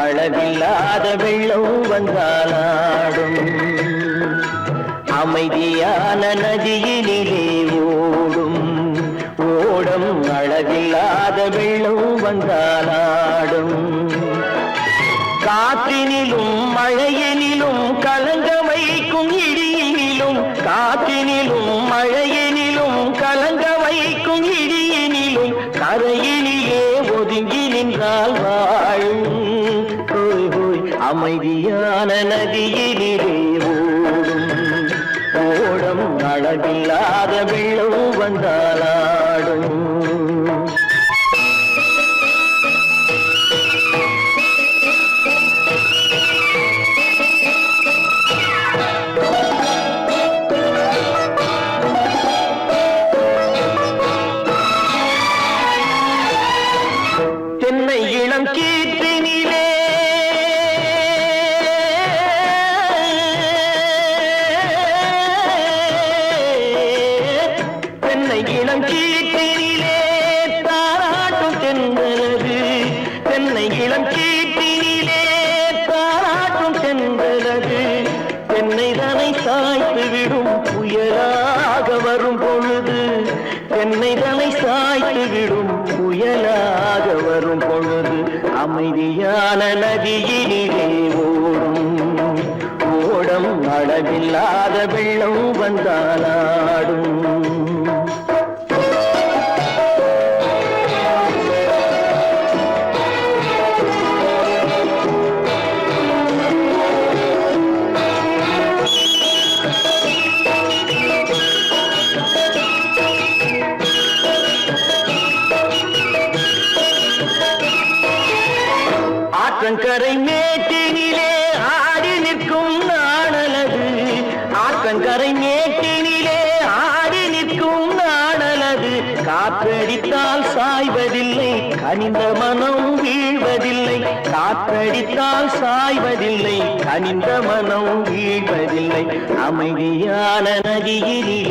அளவில்லாத வெள்ளம் வந்தாலாடும் அமைதியான நதியினிலே ஓடும் ஓடம் அளவில்லாத வெள்ளம் வந்தாலாடும் காற்றினிலும் மழையினிலும் கலங்க வைக்கும் இடியினிலும் காற்றினிலும் மழையினிலும் கலங்க வைக்கும் இடியினிலும் கரையினிலே ஒதுங்கி நின்றால் வாழும் ஹோய் ஹோய் அமைதியான நதியினிலே ஓடும் ஓடம் அளவில்லாத வெள்ளம் வந்தாலாடும் தென்னை இளம் கீற்றினிலே தென்னை இளம் கீற்றினிலே தாராட்டும் தென்றலது தென்னை இளம் கீற்றினிலே தாராட்டும் தென்றலது தென்னை தனை சாய்த்து விடும் புயலாக வரும் பொழுது தென்னை தனை சாய்த்து விடும் புயலாக வரும் பொழுது அமைதியான நதியினிலே ஓடும் ஓடம் அளவில்லாத வெள்ளம் வந்தாலாடும் ஆற்றங்கரை மேட்டினிலே ஆடி நிற்கும் நாணலது ஆற்றங்கரை மேட்டினிலே ஆடி நிற்கும் நாணலது காற்றடித்தால் சாய்வதில்லை கனிந்த மனம் வீழ்வதில்லை காற்றடித்தால் சாய்வதில்லை கனிந்த மனம் வீழ்வதில்லை அமைதியான நதியிலே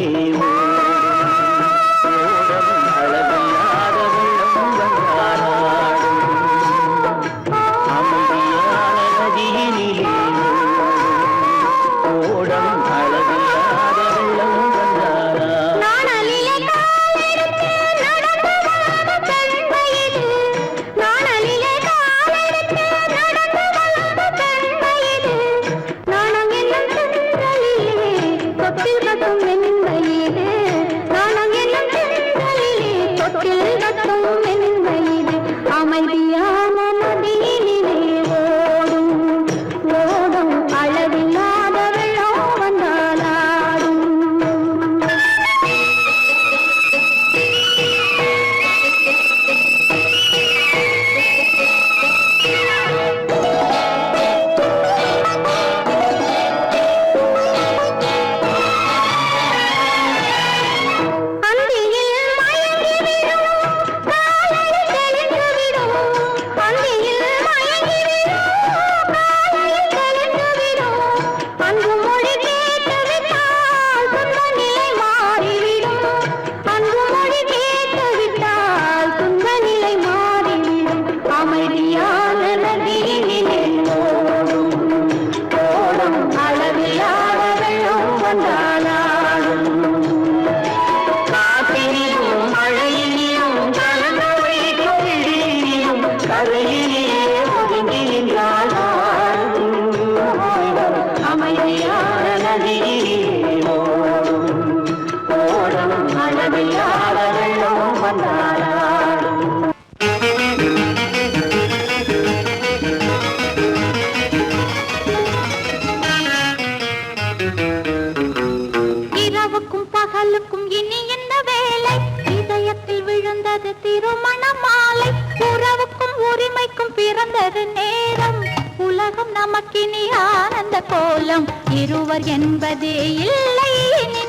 நமக்கினி ஆனந்த கோலம் இருவர் என்பதே இல்லை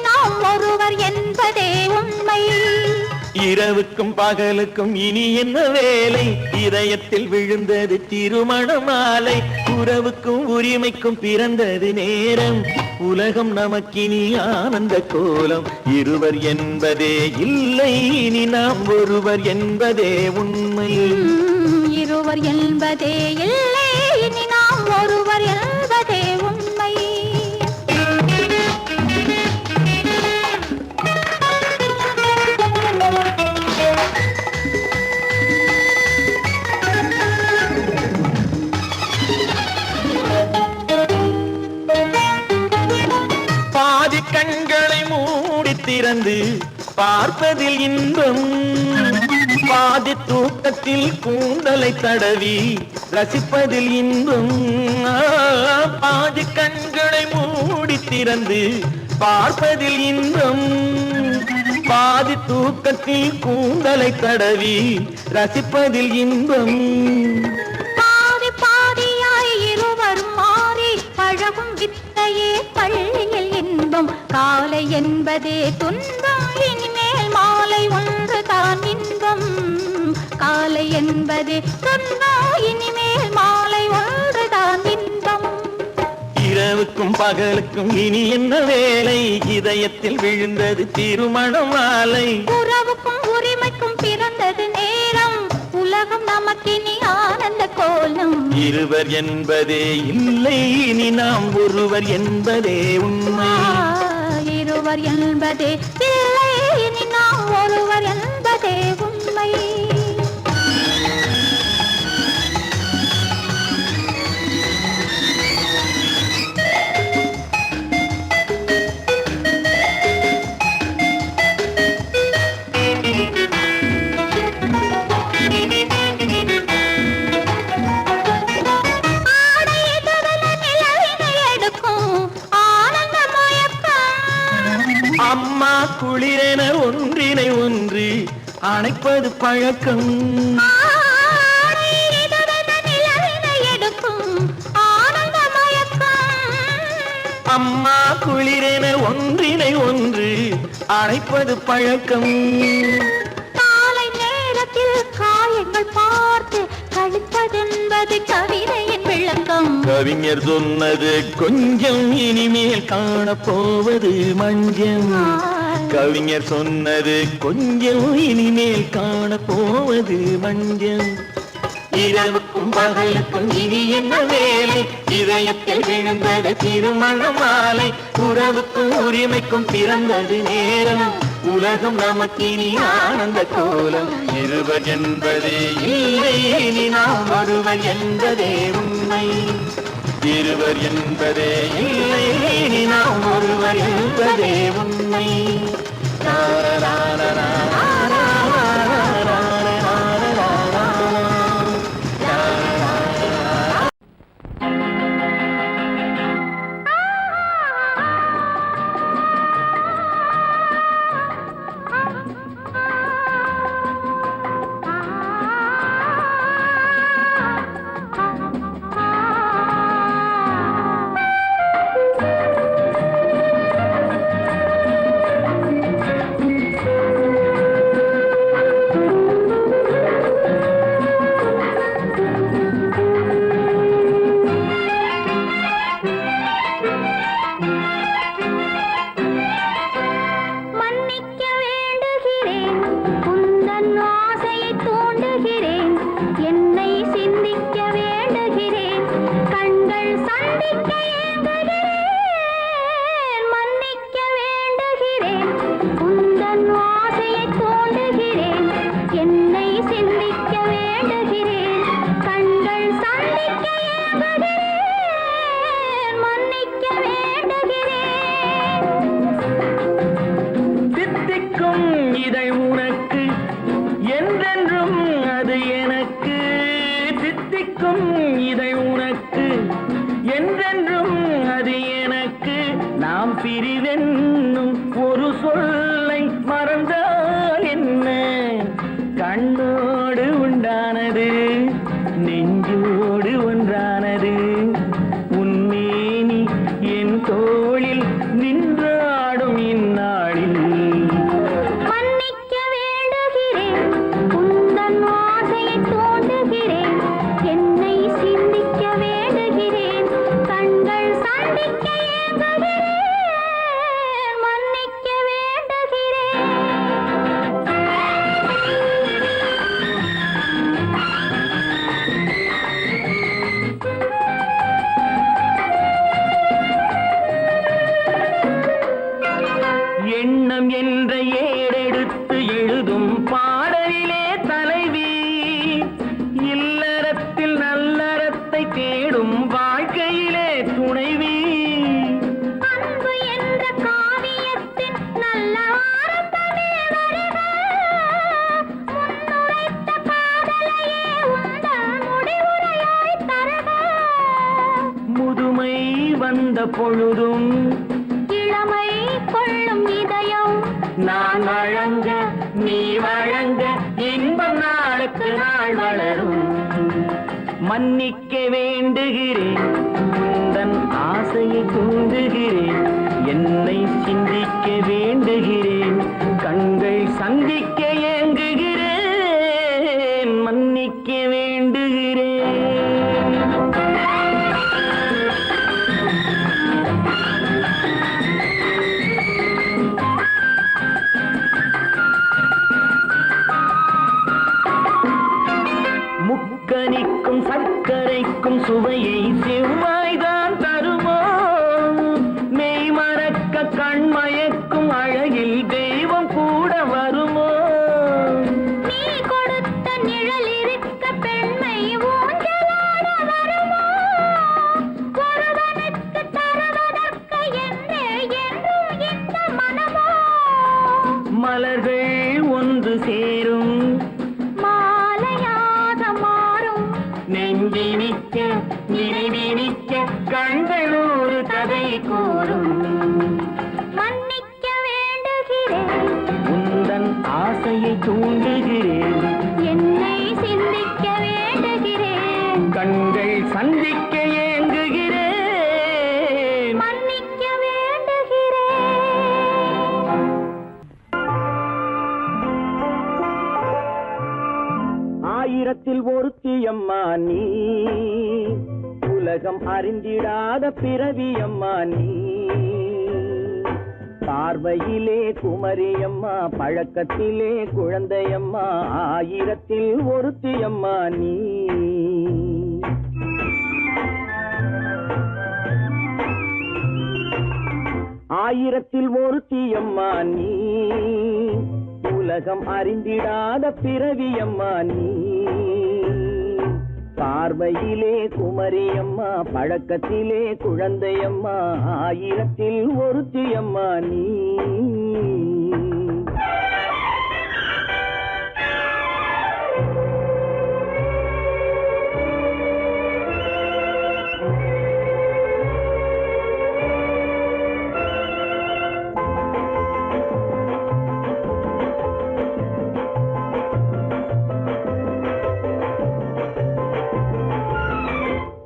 நாம் ஒருவர் என்பதே உண்மை இரவுக்கும் பகலுக்கும் இனி என்ன வேலை இதயத்தில் விழுந்தது திருமண மாலை உறவுக்கும் உரிமைக்கும் பிறந்தது நேரம் உலகம் நமக்கினி ஆனந்த கோலம் இருவர் என்பதே இல்லை இனி நாம் ஒருவர் என்பதே உண்மை இருவர் என்பதே இல்லை திறந்து பார்ப்பதில் இன்பம் பாதி தூக்கத்தில் கூந்தலை தடவி ரசிப்பதில் இன்பம் பாதி கண்களை மூடி திறந்து பார்ப்பதில் இன்பம் பாதி தூக்கத்தில் கூந்தலை தடவி ரசிப்பதில் இன்பம் பாதி பாதியாய் இருவரும் மாறி பழகும் வித்தையே பள்ளியில் இன்பம் காலை என்பதே துன்பம் இனிமேல் மாலை ஒன்றுதான் இன்பம் காலை என்பதே துன்பம் இனிமேல் மாலை ஒன்றுதான் இன்பம் இரவுக்கும் பகலுக்கும் இனி என்ன வேலை இதயத்தில் விழுந்தது திருமண மாலை உறவுக்கும் உரிமைக்கும் பிறந்தது நேரம் உலகம் நமக்கினி ஆனந்த கோலம் இருவர் என்பதே இல்லை இனி நாம் ஒருவர் என்பதே உண்மை இருவர் என்பதே இல்லை இனி நாம் ஒருவர் என்பதே உண்மை அம்மா குளிரென ஒன்றினை ஒன்று அணைப்பது பழக்கம் அம்மா குளிரென ஒன்றினை ஒன்று அணைப்பது பழக்கம் காலை நேரத்தில் காயங்கள் பார்த்து கழிப்பதென்பது கவிதையின் விளக்கம் கவிஞர் சொன்னது கொஞ்சம் இனிமேல் காணப்போவது மஞ்சம் கவிஞர் சொன்னது கொஞ்சம் இனிமேல் காணப்போவது மஞ்சம் இரவுக்கும் பகலுக்கும் இனி என்ன வேலை இதயத்தில் விழுந்தது திருமண மாலை உறவுக்கும் உரிமைக்கும் பிறந்தது நேரம் உலகம் நமக்கினி ஆனந்த கோலம் இருவர் என்பதே இல்லை இனி நாம் ஒருவர் என்பதே உண்மை இருவர் என்பதே இல்லை இனி நாம் ஒருவர் என்பதே உண்மை இதை உனக்கு என்றென்றும் அது வந்த பொழுதும் இளமை கொள்ளும் இதயம் நான் வழங்க நீ வழங்க இன்பம் நாளுக்கு நாள் வளரும். மன்னிக்க வேண்டுகிறேன், உந்தன் ஆசையை தூண்டுகிறேன், என்னை சிந்திக்க வேண்டுகிறேன், கண்கள் சந்திக்க ஏங்குகிறேன், மன்னிக்க வேண்டுகிறேன். முக்கனிக்கும் சர்க்கரைக்கும் சுவையை செவ்வாய்தான் தருமோ, மெய் மறக்க கண்மயக்கும் அழகில் தெய்வம் கூட வருமோ. நீ கொடுத்த நிழல் இருக்க பெண்மை ஊஞ்சலாட வருமோ, ஒருவனுக்கு தருவதற்கு என்றே என்றும் இந்த மனமோ. மலர்கள் ஒன்று சேரும் மாலையாக மாறும் நெஞ்சினிக்க நினைவினிக்க கண்கள் ஒரு கதை கூறும். மன்னிக்க வேண்டுகிறேன், உந்தன் ஆசையை தூண்டுகிறேன், என்னை சிந்திக்க வேண்டுகிறேன், கண்கள் சந்திக்க ஏங்குகிறேன், மன்னிக்க வேண்டுகிறேன். ஆயிரத்தில் ஒருத்தியம்மா நீ, உலகம் அறிந்திடாத பிறவியம்மா நீ. பார்வையிலே குமரியம்மா, பழக்கத்திலே குழந்தையம்மா, ஆயிரத்தில் ஒருத்தியம்மா நீ. ஆயிரத்தில் ஒருத்தியம்மா நீ, உலகம் அறிந்திடாத பிறவியம்மா நீ. பார்வையிலே குமரியம்மா, பழக்கத்திலே குழந்தையம்மா, ஆயிரத்தில் ஒருத்தியம்மா நீ.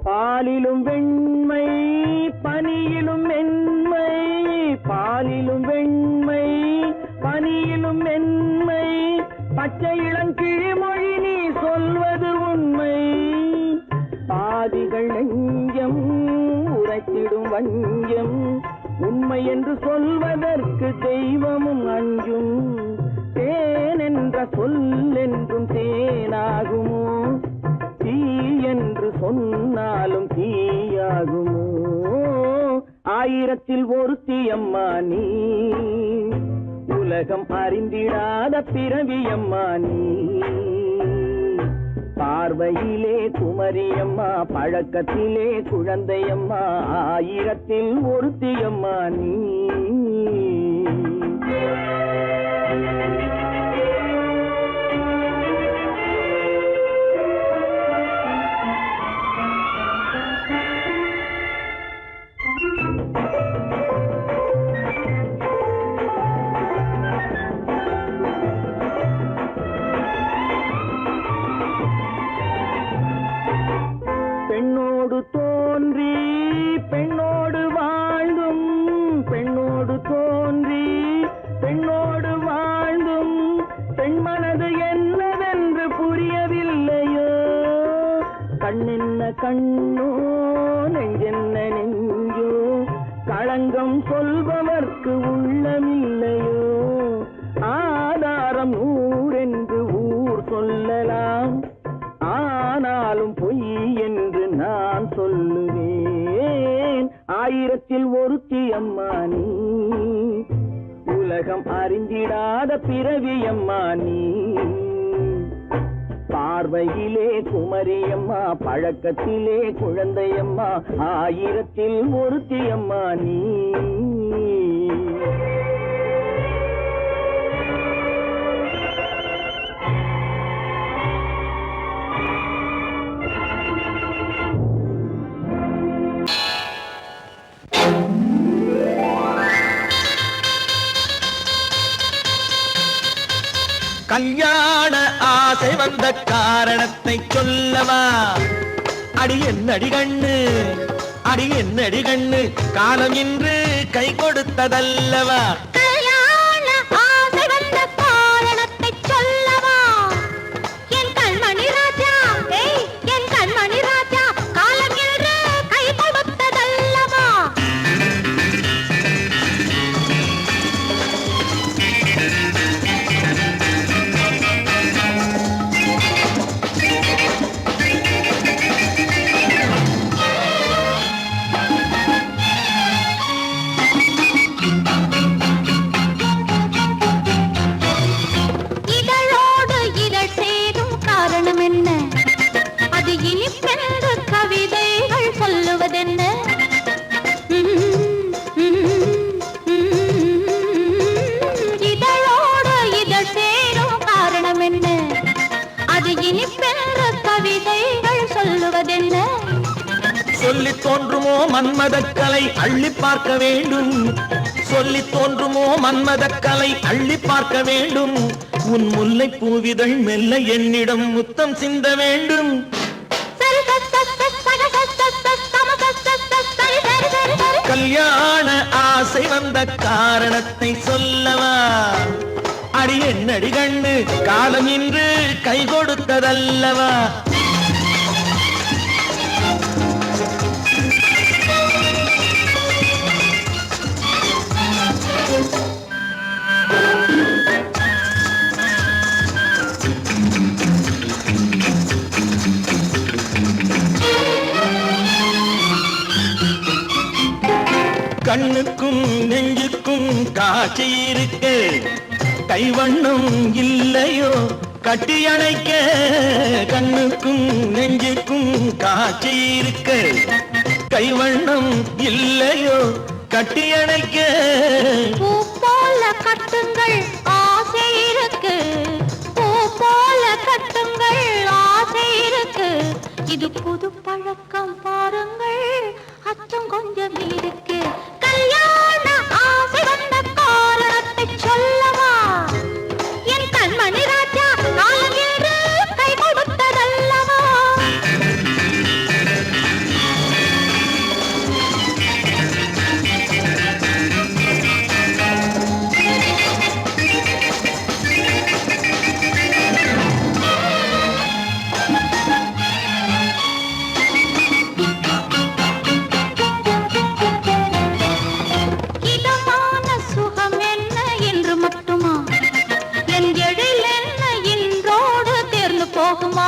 பாலிலும் வெண்மை பனியிலும் மென்மை, பாலிலும் வெண்மை பனியிலும் மென்மை, பச்சை இளங்கிழிமொழி நீ சொல்வது உண்மை. பாதிகள் நெஞ்சம் உரைத்திடும் வஞ்சம், உண்மை என்று சொல்வதற்கு தெய்வமும் அஞ்சும். தேன் என்ற சொல் என்றும் தேனாகுமோ, தீ என்று சொன்னாலும் தீயாகுமோ. ஆயிரத்தில் ஒருத்தியம்மா நீ, உலகம் அறிந்திடாத பிறவியம்மா நீ. பார்வையிலே குமரியம்மா, பழக்கத்திலே குழந்தையம்மா, ஆயிரத்தில் ஒருத்தியம்மா நீ. பெண்ணோடு தோன்றி பெண்ணோடு வாழ்ந்தும், பெண்ணோடு தோன்றி பெண்ணோடு வாழ்ந்தும், பெண்மனது என்னவென்று புரியவில்லையோ. கண்ணென்ன கண்ணோ, நெஞ்சென்ன நெஞ்சோ, களங்கம் சொல்பவர்க்கு உள்ளமில்லையோ. ஆதாரம் நூறென்று ஊர் சொல்லலாம், ஆனாலும் பொய் என்று நான் சொல்லுவேன். ஆயிரத்தில் ஒருத்தியம்மா நீ, உலகம் அறிந்திடாத பிறவியம்மா நீ. பார்வையிலே குமரியம்மா, பழக்கத்திலே குழந்தையம்மா, ஆயிரத்தில் ஒருத்தியம்மா நீ. கல்யாண ஆசை வந்த காரணத்தை சொல்லவா? அடி என்னடி கண்ணு, அடி என்னடி கண்ணு, காலம் இன்று கை கொடுத்ததல்லவா? கல்யாண ஆசை வந்த காரணத்தை சொல்லவா? என் கண்மணி ராஜா, என் கண்மணி ராஜா, காலம் என்று கை கொடுத்ததல்லவா? இதழோடு இதழ் சேரும் காரணம் என்ன? அது இனிப்பென்று கவிதைகள் சொல்லுவதென்ன? இதழோடு இதழ் சேரும் காரணம் என்ன? அது இனிப்பென்று கவிதைகள் சொல்லுவதென்ன? சொல்லி தோன்றுமோ மன்மதக்கலை அள்ளி பார்க்க வேண்டும், சொல்லி தோன்றுமோ மன்மதக்கலை அள்ளி பார்க்க வேண்டும். உன் முல்லை பூவிதழ் மெல்ல என்னிடம் முத்தம் சிந்த வேண்டும். கல்யாண ஆசை வந்த காரணத்தை சொல்லவா? அடி என்னடி கண்ணு, காலம் இன்று கை கொடுத்ததல்லவா? கண்ணுக்கும் நெஞ்சுக்கும் காட்சி இருக்கு, கைவண்ணம் இல்லையோ கட்டி அணைக்க? கண்ணுக்கும் நெஞ்சுக்கும் காட்சி இருக்கு, கைவண்ணம் இல்லையோ கட்டி அணைக்க? பூ போல கட்டுங்கள் ஆசை இருக்கு, பூ போல கட்டுங்கள் ஆசை இருக்கு. இது புது பழக்கம் பாருங்கள், அச்சம் கொஞ்சம் இருக்கு. கல்யாண ஆசை வந்த காரணத்தை சொல்லவா? என் கண்மணி ராஜா, காலம் என்று கை கொடுத்ததல்லவா? இதமான சுகம் என்ன என்று மட்டுமா? என் எழில் என்ன இன்றோடு தேர்ந்து போகுமா?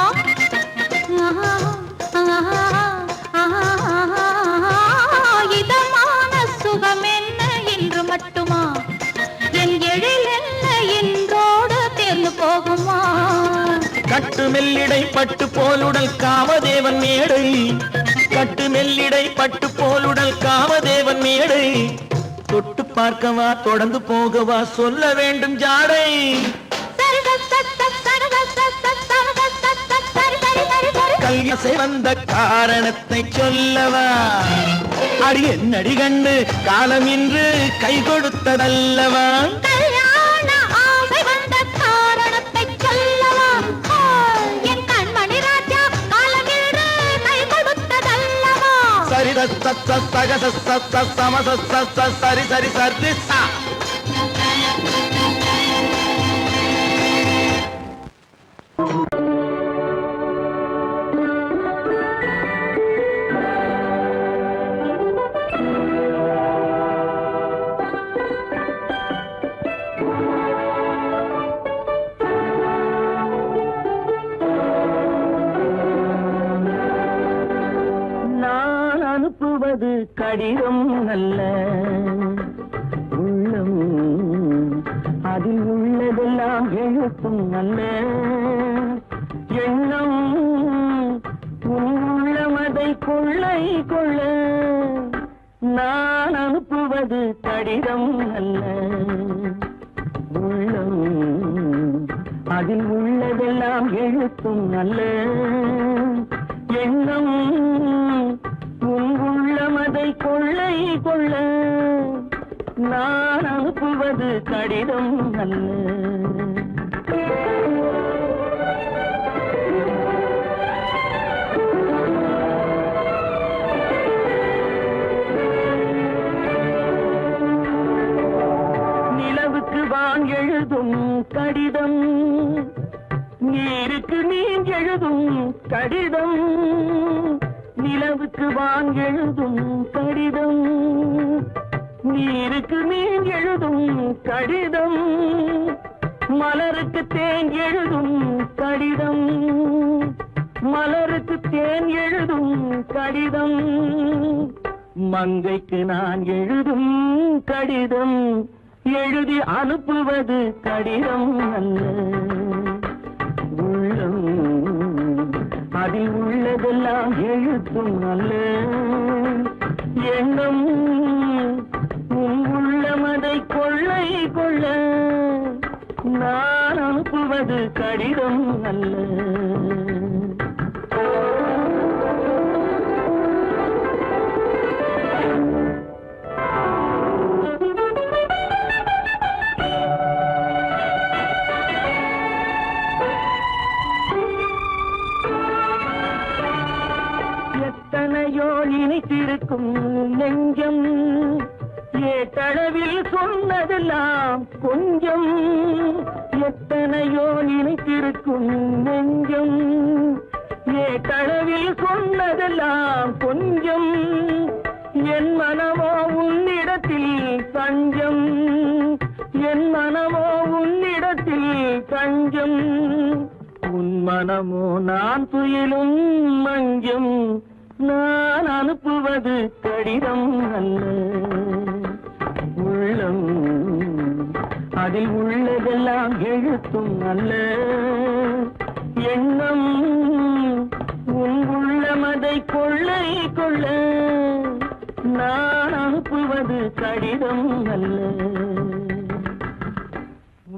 இதமான சுகம் என்ன என்று மட்டுமா? என் எழில் என்ன இன்றோடு தேர்ந்து போகுமா? கட்டு மெல்லிடை பட்டு போலுடல் காமதேவன் மேடை, கட்டு மெல்லிடை பட்டு போலுடல் காமதேவன் மேடை. தொட்டு பார்க்கவா தொடர்ந்து போகவா சொல்ல வேண்டும் ஜாடை? கல்யாசை வந்த காரணத்தை சொல்லவா? அடி என்னடி கண்டு, காலம் இன்று கை கொடுத்ததல்லவா? கல்யாண ஆசை வந்த காரணத்தை சொல்லவா? என் கண்மணி ராஜா, காலம் என்று கை கொடுத்ததல்லவா? சரி சக சம சரி சரி சரி சா. நான் அனுப்புவது கடிதம் அல்ல, உள்ளம் அதில் உள்ளதெல்லாம் எழுத்தும் அல்ல. எண்ணம் உன் உள்ளமதை கொள்ளை கொள்ள. நான் அனுப்புவது கடிதம் அல்ல, உள்ளம் அதில் உள்ளதெல்லாம் எழுத்தும் அல்ல. எண்ணம் உன் உள்ளமதை கொள்ளை கொள்ள. நான் அனுப்புவது கடிதம் அல்ல. நிலவுக்கு வான் எழுதும் கடிதம், நீருக்கு நீர் எழுதும் கடிதம். நிலவுக்கு வான் எழுதும் கடிதம், நீருக்கு நீர் எழுதும் கடிதம். மலருக்கு தேன் எழுதும் கடிதம், மலருக்கு தேன் எழுதும் கடிதம். மங்கைக்கு நான் எழுதும் கடிதம், எழுதி அனுப்புவது கடிதம் அல்ல. உள்ளம் அதில் உள்ளதெல்லாம் எழுத்தும் அல்ல. எண்ணம் உன் உள்ளமதை கொள்ளை கொள்ள, நான் அனுப்புவது கடிதம் அல்ல. எத்தனையோ இனித்திருக்கும் நெஞ்சம், ஏட்டளவில் சொன்னதெல்லாம் கொஞ்சம். எத்தனையோ இனித்திருக்கும் நெஞ்சம், ஏட்டளவில் சொன்னதெல்லாம் கொஞ்சம். என் மனமோ உன்னிடத்தில் தஞ்சம், என் மனமோ உன்னிடத்தில் தஞ்சம். உன் மனமோ நான் துயிலும் மஞ்சம், நான் அனுப்புவது கடிதம் அல்ல. உள்ளம் அதில் உள்ளதெல்லாம் எழுத்தும் அல்ல. எண்ணம் உன் உள்ளமதை கொள்ளை கொள்ள, நான் அனுப்புவது கடிதம் அல்ல.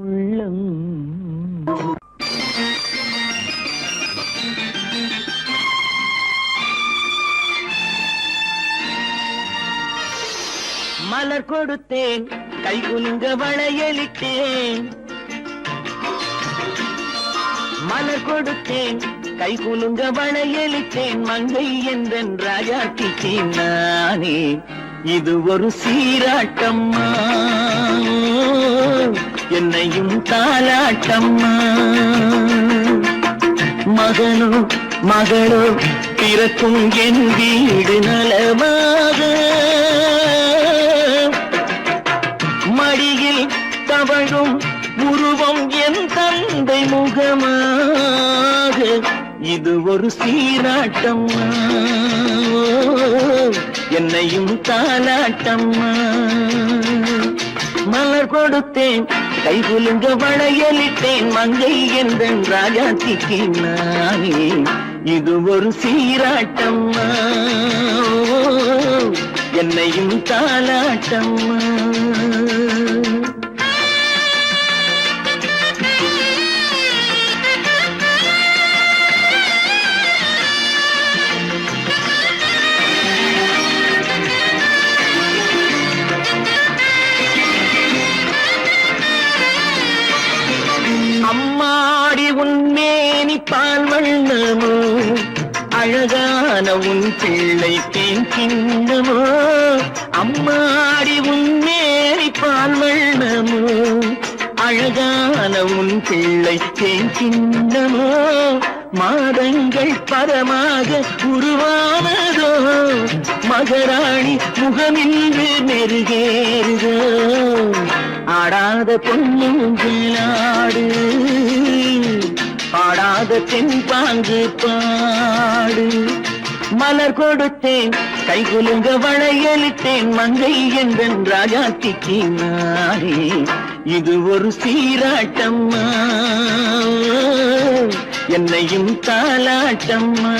உள்ளம் மலர் கொடுத்தேன், கை குலுங்க வளையலிட்டேன். மலர் கொடுத்தேன், கை குலுங்க வளையலிட்டேன். மங்கை என்றன் ராஜாத்திக்கு நானே, இது ஒரு சீராட்டம்மா, என்னையும் தாலாட்டம்மா. மகனோ மகளோ பிறக்கும் என் வீடு நலமாக, மடியில் தவழும் உருவம் என் தந்தை முகமாக. இது ஒரு சீராட்டம்மா, என்னையும் தாலாட்டம்மா. மலர் கொடுத்தேன், கை குலுங்க வளையலிட்டேன். மங்கை என்றன் ராஜாத்திக்கு நானே, இது ஒரு சீராட்டம்மா, என்னையும் தாலாட்டம்மா. அம்மாடி உன்மேனி பால் வண்ணமோ, அழகான உன் பிள்ளை தேன் கிண்ணமோ. அம்மாடி உன்மேனி பால் வண்ணமோ, அழகான உன் பிள்ளை தேன் கிண்ணமோ. மாதங்கள் பரமாக உருவானதோ, மகராணி முகமின்று நெருகேறுதோ. ஆடாத பொன்னுங்களாடு, பாடாத தென்பாங்கு பாடு. மலர் கொடுத்தேன், கை குலுங்க வளையலிட்டேன். மங்கை என்றன் ராஜாத்திக்கு நானே, இது ஒரு சீராட்டம்மா, என்னையும் தாலாட்டம்மா.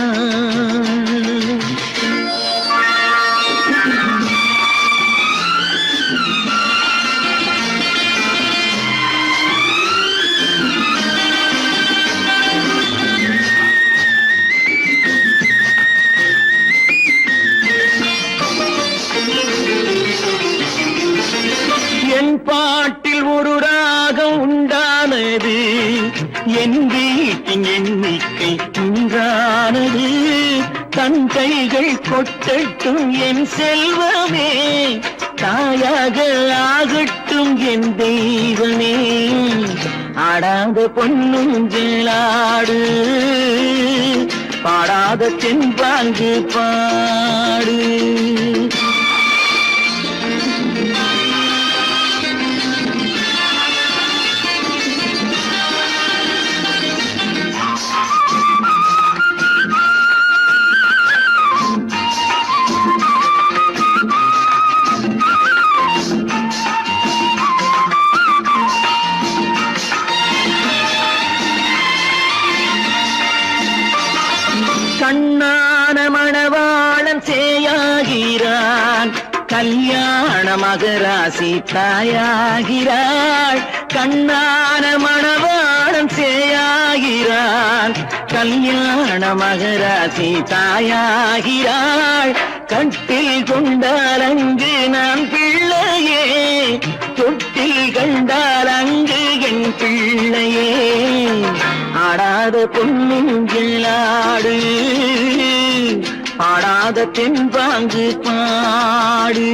என் பாட்டில் ஒரு ராகம் உண்டானது, உன் கைகள் கொட்டட்டும் என் செல்வமே, தாயாக ஆகட்டும் என் தெய்வமே. ஆடாத பொன்னுஞ்சலாடு, பாடாத தென்பாங்கு பாடு. கண்ணான மணவாளன் சேயாகிறான், கல்யாண மகராசி தாயாகிறாள். கண்ணான மணவாளன் சேயாகிறான், கல்யாண மகராசி தாயாகிறாள். கட்டில் கொண்டால் அங்கு நான் பிள்ளையே, தொட்டில் கண்டால் அங்கு என் பிள்ளையே. ஆடாத பொன்னுஞ்சலாடு, பாடாத தென்பாங்கு பாடு.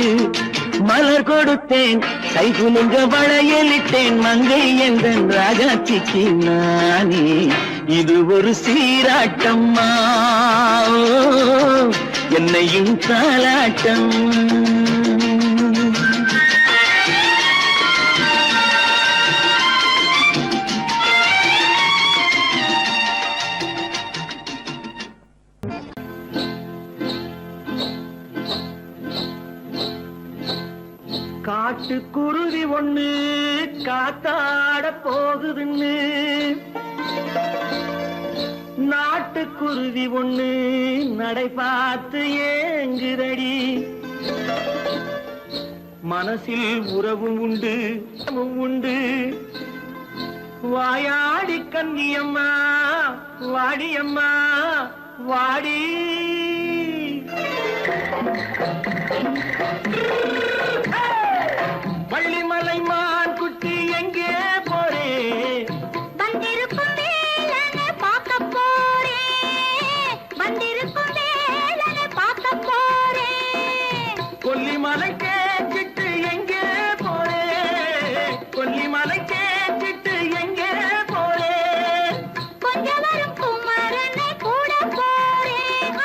மலர் கொடுத்தேன் கைகுலுங்க வளையலிட்டேன், மங்கை எந்தன் ராஜாச்சிக்கு நானே. இது ஒரு சீராட்டம்மா, என்னையும் தாலாட்டம். காட்டுக்குருவி ஒண்ணு காத்தாட போகுதுன்னு, நாட்டுக்குருவி ஒண்ணு நடை பார்த்து ஏங்குதடி. மனசில் உறவும் உண்டு உண்டு, வாயாடி கன்னியம்மா வாடியம்மா வாடி. வள்ளிமலை மான் குட்டி எங்கே போறே, வந்திருக்கும் வேலனை பார்க்க போறேன், வந்திருக்கும் வேலனை பார்க்க போறேன். கொல்லிமலை கேட்டுட்டு எங்கே போறே, கொல்லிமலை கேட்டுட்டு எங்கே போறே. கொஞ்சம் வரும் குமரனை கூட போறேன்,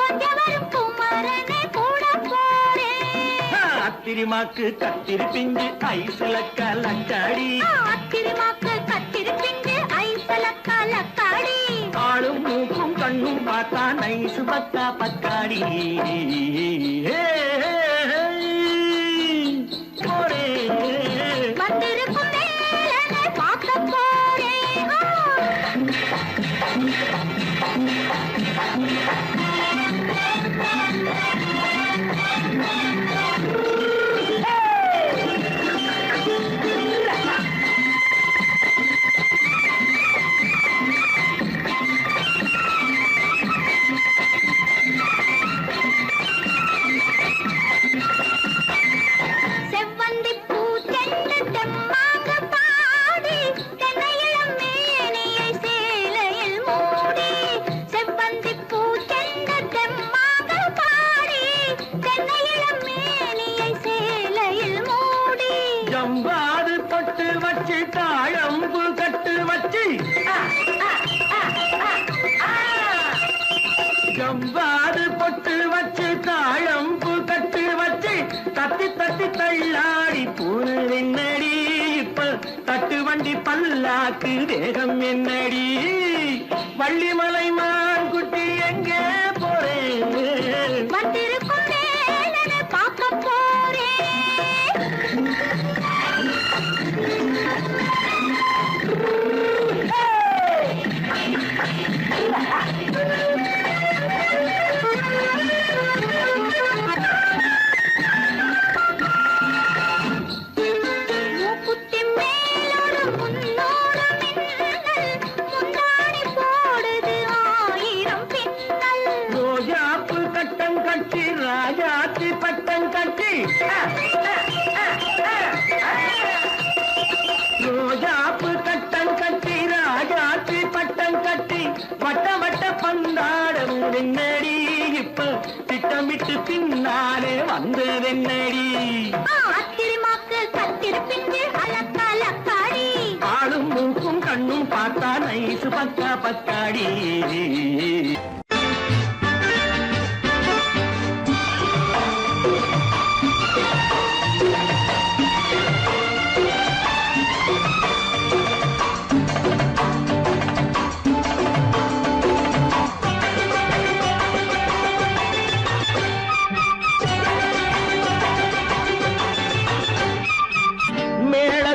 கொஞ்சம் வரும் குமரனை கூட போறேன். அத்திரிமாக்கு கத்திரி பிஞ்சு ஐசுல கலக்காடி, அத்திரிமாக்கு கத்திரி பிஞ்சு ஐசுல கலக்காடி. ஆளும் மூக்கும் கண்ணும் பார்த்தா நைசு பக்கா பக்காடி. போரே வந்திருக்கும் வேலனை பார்க்க போறேன். செவ்வந்தி பூ தென்று தெம்மாக பாடி, தென்னையிளம் மேனியை சேலையில் மூடி. செவ்வந்தி பூ தென்று தெம்மாக பாடி, தென்னையிளம் மேனியை சேலையில் மூடி. ஜம்பாது பட்டு வச்சு தாழம்பு கட்டு வச்சு, ஜம்பாது பொட்டு வச்சு தாழம்பு கட்டு வச்சு, தட்டி தட்டி தள்ளாடி பூனு என்னடி. இப்ப தட்டு வண்டி பல்லாக்கு வேகம் என்னடி. வள்ளிமலை மான் குட்டி எங்கே போறேன், வந்திருக்கும் வேலனை பார்க்க போறேன். மூக்குத்தி மேலோடு முன்னோடு மின்னல், முந்தாணி போடுது ஆயிரம் பின்னல். ரோஜாப்பு கட்டம் கட்டி ராஜாத்தி பட்டம் கட்டி, ரோஜாப்பு கட்டம் கட்டி ராஜாத்தி பட்டம் கட்டி, வட்ட வட்ட பந்தாடம் என்னடி. பின்னாலே வந்ததென்னடி அத்திரிமாக்கு கத்திருப்பிஞ்சு அலக்காடி ஆளும் மூக்கும் கண்ணும் பார்த்தா நைசு பக்கா பக்காடி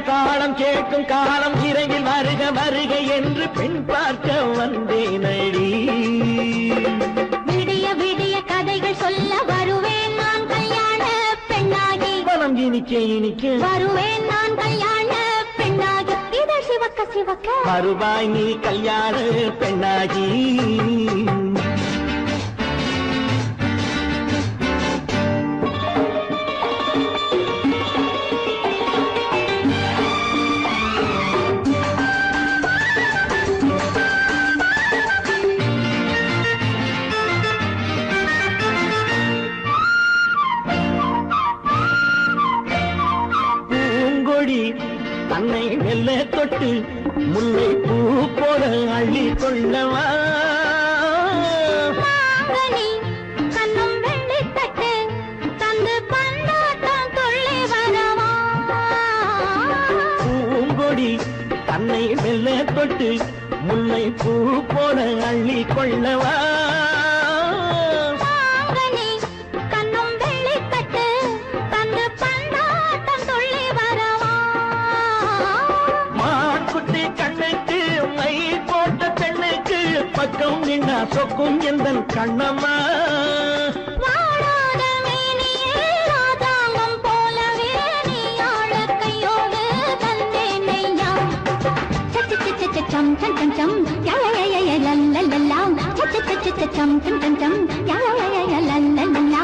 தாளம் கேட்கும் காலம் விரைவில் வருக வருக என்று பெண் பார்க்க வந்தேனடி விடிய விடிய கதைகள் சொல்ல வருவேன் நான் கல்யாண பெண்ணாகி மனம் இனிக்க இனிக்க வருவேன் நான் கல்யாண பெண்ணாகி இதழ் சிவக்க சிவக்க வருவாய் நீ கல்யாண பெண்ணாகி தன்னை மெல்ல தொட்டு முல்லை பூ போல அள்ளி கொள்ளவா கண்ணும் வெள்ளி தட்டு தந்து பந்தாட்டம் துள்ளி வரவா பூங்கொடி தன்னை மெல்ல தொட்டு முல்லை பூ போல அள்ளி கொள்ளவா பக்கம் நின்னா சொக்கும் எந்தன் கண்ணம்மா வாழாத மேனியே ராதாங்கம் போலவே நீ ஆழ கையோடு தந்தேன் நெய்யா சச்ச சச்ச சம் சம் சம் சம் யா யா யா யா லல்லல்லா சச்ச சச்ச சம் சம் சம் சம் யா யா யா யா லல்லல்லா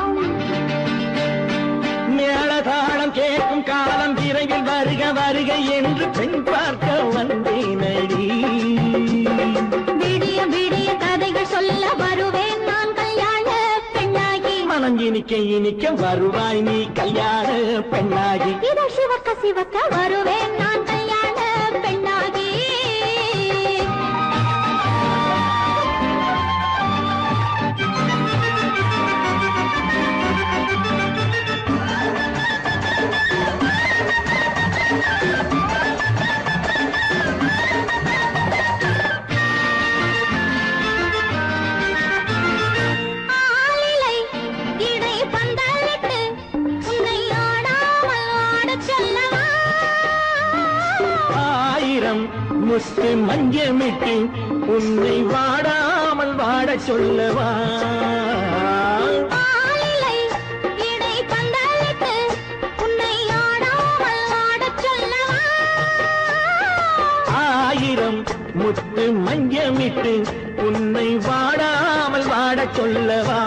மேளதாளம் கேட்கும் காலம் விரைவில் வருக வருக என்று பெண் பார்க்க வந்தேனடி விடிய விடிய கதைகள் சொல்ல வருவேன் நான் கல்யாண பெண்ணாகி மனம் இனிக்க இனிக்க வருவாய் நீ கல்யாண பெண்ணாகி இதழ் சிவக்க சிவக்க வருவேன் நான் கல்யாண பெண்ணாகி முத்து மஞ்சமிட்டு உன்னை வாடாமல் வாட சொல்லவா ஆயிரம் முத்து மஞ்சமிட்டு உன்னை வாடாமல் வாட சொல்லவா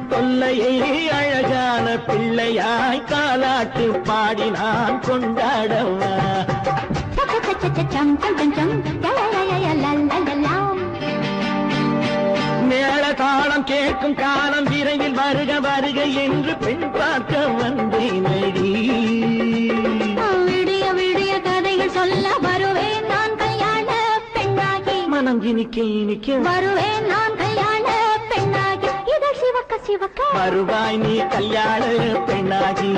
தொல்லையை அழகான பிள்ளையாய் காலாட்டு பாடி நான் கொண்டாடவா மேள தாளம் கேட்கும் காலம் விரைவில் வருக வருக என்று பெண் பார்க்க வந்தேனடி விடிய விடிய கதைகள் சொல்ல வருவேன் நான் கல்யாண பெண்ணாகி மனம் இனிக்க இனிக்க வருவேன் நான் கல்யாண பெண்ணாகி இதழ் சிவக்க சிவக்க வருவாய் நீ கல்யாண பெண்ணாகி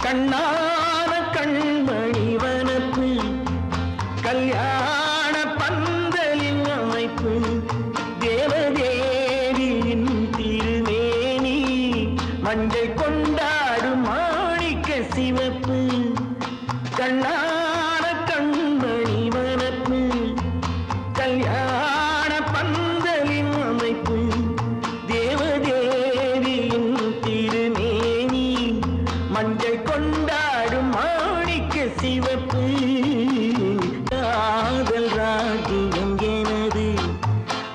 கண்ணான கண்மணி வனப்பு கல்யாண பந்தலின் அமைப்பு தேவதேவியின் திருமேனி மஞ்சள் கொண்டாடும் மாணிக்க சிவப்பு கண்ணான கண்மணி வனப்பு கல்யாண பந்தலின் அமைப்பு தேவதேவியின் திருமேனி மஞ்சள் கொண்டாடும் மாணிக்க சிவப்பு காதல் ராஜ்யம் எனது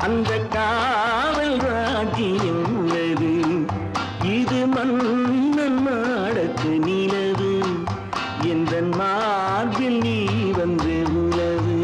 அந்த காவல் ராஜ்யம் உள்ளது இது மன்னன் மாடத்து நிலவு எந்த மார்பில் நீ வந்து உலவு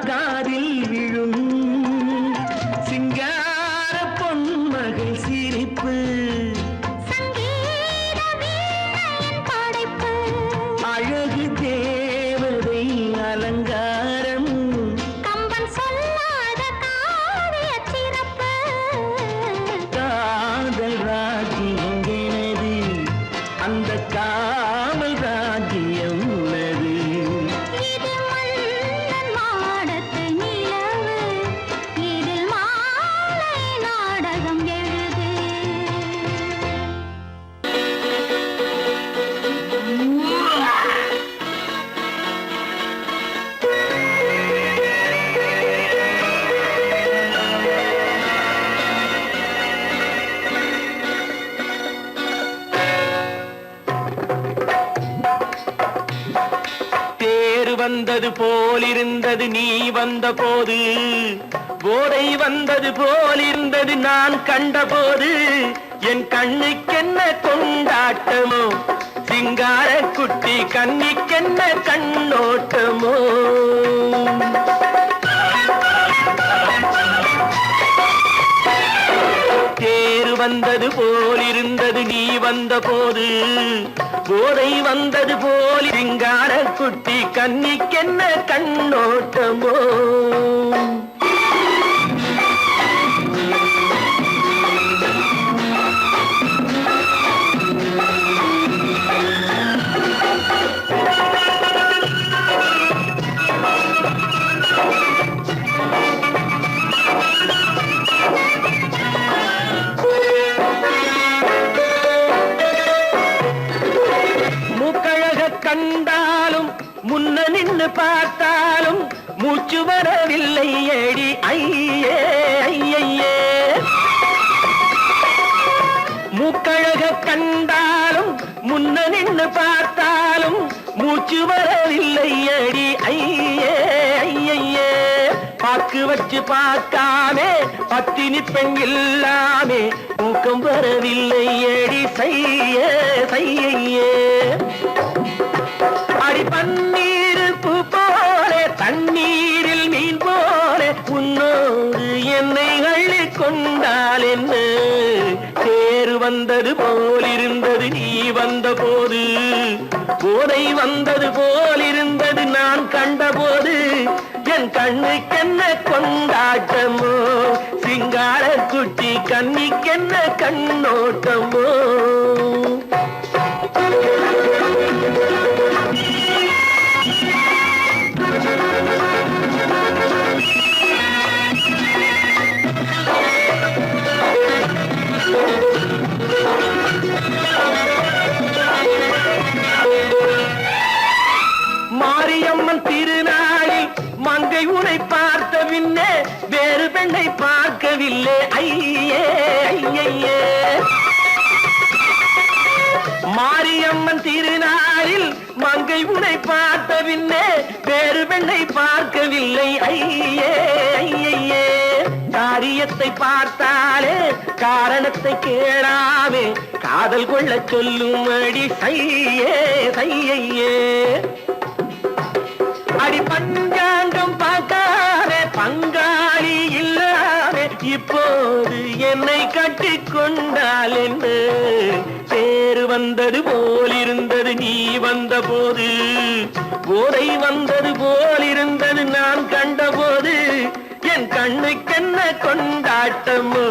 காதில் விழும் சிங்கார பொன்மகள் சிரிப்பு அழகு தேவதை அலங்காரம் கம்பன் சொல்லாத காவிய சிறப்பு காதல் ராஜ்யம் எனது அந்த காவல் ராஜ்யம் உள்ளது வந்தது போலிருந்தது நீ வந்த போது போதை வந்தது போலிருந்தது நான் கண்டபோது என் கண்ணுக்கென்ன கொண்டாட்டமோ சிங்கார குட்டி கண்ணிக்கென்ன கண்ணோட்டமோ தேர் வந்தது போலிருந்தது நீ வந்த போது போதை வந்தது போல் சிங்கார குட்டி கண்ணிக்கென்ன கண்ணோட்டமோ கண்டாலும் முன்ன நின்று பார்த்தாலும் மூச்சு வரவில்லை ஏடி ஐயே ஐயே கண்ணு பார்த்தாலும் மூச்சு வரவில்லை அடி ஐயே ஐயே பாக்கு வச்சு பார்க்காமே பத்தினி பெண் இல்லாமே தூக்கம் வரவில்லை அடி செய்ய செய்யே அடி பன்னீர் பூ போல தண்ணீரில் மீன் போல உன்னோடு என்னை அள்ளி கொண்டால் என்ன தேர் வந்தது போலிருந்தது நீ வந்த போது போதை வந்தது போலிருந்தது நான் கண்டபோது என் கண்ணுக்கென்ன கொண்டாட்டமோ சிங்கார குட்டி கண்ணிக்கென்ன கண்ணோட்டமோ மாரியம்மன் திருநாளில் மங்கை உனை பார்த்த பின்னே வேறு பெண்ணை பார்க்கவில்லை ஐயே ஐயே மாரியம்மன் திருநாளில் மங்கை உனை பார்த்த பின்னே வேறு பெண்ணை பார்க்கவில்லை ஐயே ஐயே காரியத்தை பார்த்தாலே காரணத்தை கேளாமே காதல் கொள்ள சொல்லும்படி செய்யே செய்யே அடி பஞ்சாங்கம் பார்க்காதே பங்காளி இல்லாமே இப்போது என்னை கட்டிக் கொண்டால் என்ன தேர் வந்தது போலிருந்தது நீ வந்த போது போதை வந்தது போலிருந்தது நான் கண்டபோது என் கண்ணுக்கென்ன கொண்டாட்டமோ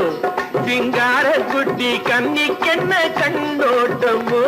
சிங்கார குட்டி கண்ணிக்கென்ன கண்ணோட்டமோ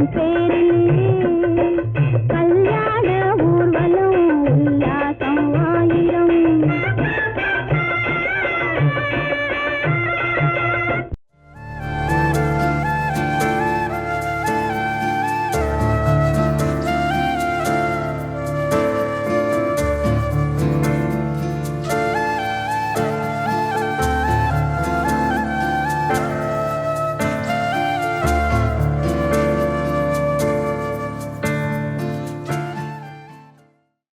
பேர்